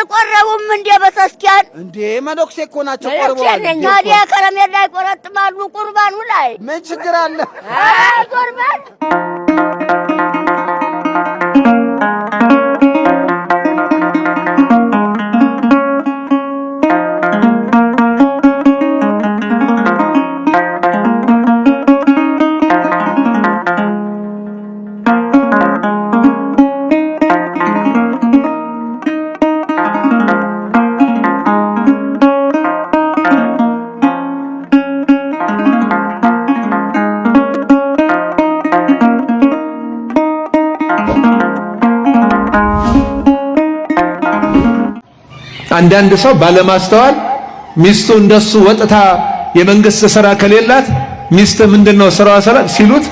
አልቆረቡም እንዴ በተስኪያን እንዴ መነኩሴ እኮ ናቸው ቆርበዋል ታዲያ ከረሜላ ይቆረጥማሉ ቁርባኑ ላይ ምን ችግር አለ ቁርባን አንዳንድ ሰው ባለማስተዋል ሚስቱ እንደሱ ወጥታ የመንግስት ስራ ከሌላት ሚስት ምንድነው ስራዋ ስራ ሲሉት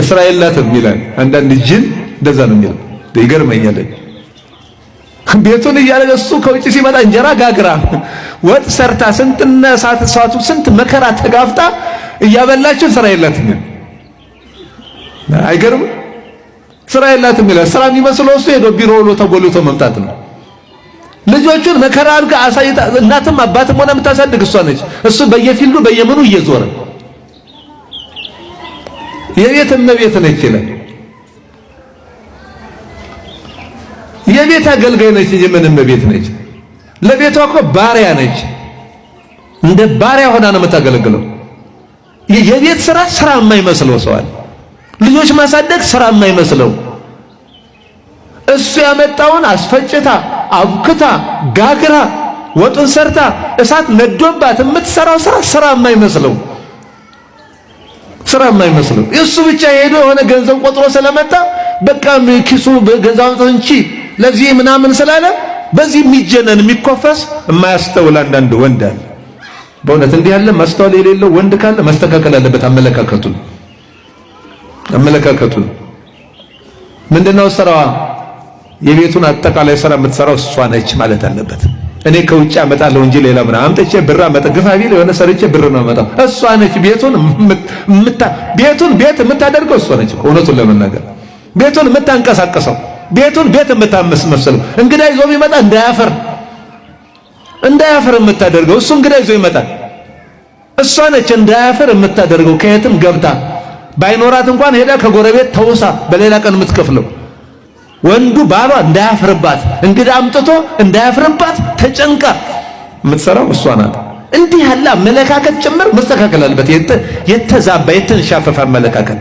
ስራ የላትም ይላል። አንዳንድ ጅን እንደዛ ነው የሚለው ይገርመኛል። ቤቱን እያለ እሱ ከውጭ ሲመጣ እንጀራ ጋግራ ወጥ ሰርታ ስንትና ሰዓቱ ስንት መከራ ተጋፍጣ እያበላችሁ ስራ የላትም። አይገርም? ስራ የላትም ይላል። ስራ የሚመስለው እሱ ሄዶ ቢሮ ውሎ ተጎልቶ መምጣት ነው። ልጆቹን መከራ አድርጋ አሳይታ እናትም አባትም ሆነ የምታሳድግ እሷ ነች። እሱ በየፊልዱ በየምኑ እየዞረ የቤት እመቤት ነች ይላል። የቤት አገልጋይ ነች፣ የምን እመቤት ነች? ለቤቷ እኮ ባሪያ ነች። እንደ ባሪያ ሆና ነው የምታገለግለው። የቤት ስራ የማይመስለው ሰው አለ። ልጆች ማሳደግ ስራ የማይመስለው እሱ ያመጣውን አስፈጭታ አብክታ ጋግራ ወጡን ሰርታ እሳት ነዶባት የምትሰራው ስራ የማይመስለው እሱ ብቻ ሄዶ የሆነ ገንዘብ ቆጥሮ ስለመጣ በቃ ኪሱ ገንዘብ እንጂ ለዚህ ምናምን ስላለ በዚህ የሚጀነን የሚኮፈስ የማያስተውል አንዳንድ ወንድ አለ። በእውነት እንዲህ ያለ ማስተዋል የሌለው ወንድ ካለ ማስተካከል አለበት አመለካከቱን። ምንድነው ስራዋ? የቤቱን አጠቃላይ ስራ የምትሰራው እሷ ነች ማለት አለበት። እኔ ከውጭ አመጣለሁ እንጂ ሌላ ምን አምጥቼ ብር አመጣግፋ ቢል የሆነ ሰርቼ ብር ነው አመጣው። እሷ ነች ቤቱን ቤት የምታደርገው እሷ ነች። እውነቱን ለመናገር ቤቱን የምታንቀሳቀሰው ቤቱን ቤት የምታመስመስለው እንግዳ ይዞ ቢመጣ እንዳያፈር የምታደርገው እሱ እንግዳ ይዞ ይመጣል። እሷ ነች እንዳያፈር የምታደርገው። ከየትም ገብታ ባይኖራት እንኳን ሄዳ ከጎረቤት ተውሳ በሌላ ቀን የምትከፍለው ወንዱ ባሏ እንዳያፍርባት እንግዳ አምጥቶ እንዳያፍርባት ተጨንቃ የምትሰራው እሷ ናት። እንዲህ ያለ አመለካከት ጭምር መስተካከል አለበት፣ የተዛባ የተንሻፈፈ አመለካከት።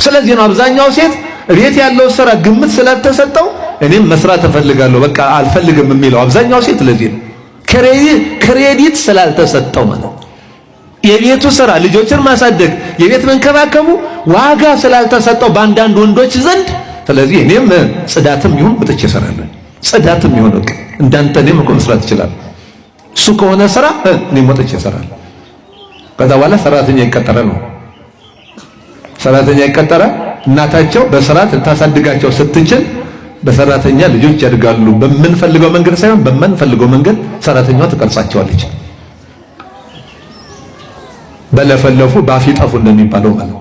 ስለዚህ ነው አብዛኛው ሴት ቤት ያለው ስራ ግምት ስላልተሰጠው እኔም መስራት እፈልጋለሁ በቃ አልፈልግም የሚለው አብዛኛው ሴት። ለዚህ ነው ክሬዲት ስላልተሰጠው ማለት የቤቱ ስራ ልጆችን ማሳደግ የቤት መንከባከቡ ዋጋ ስላልተሰጠው በአንዳንድ ወንዶች ዘንድ። ስለዚህ እኔም ጽዳትም ይሁን ወጥቼ እሰራለሁ፣ ጽዳትም ይሁን በቃ እንዳንተ እኔም እኮ መስራት ይችላል። እሱ ከሆነ ስራ እኔም ወጥቼ እሰራለሁ። ከዛ በኋላ ሰራተኛ ይቀጠረ ነው። ሰራተኛ ይቀጠረ እናታቸው በስርዓት ልታሳድጋቸው ስትችል በሰራተኛ ልጆች ያድጋሉ። በምንፈልገው መንገድ ሳይሆን በማንፈልገው መንገድ ሰራተኛዋ ትቀርጻቸዋለች። በለፈለፉ ባፍ ይጠፉ እንደሚባለው ማለት ነው።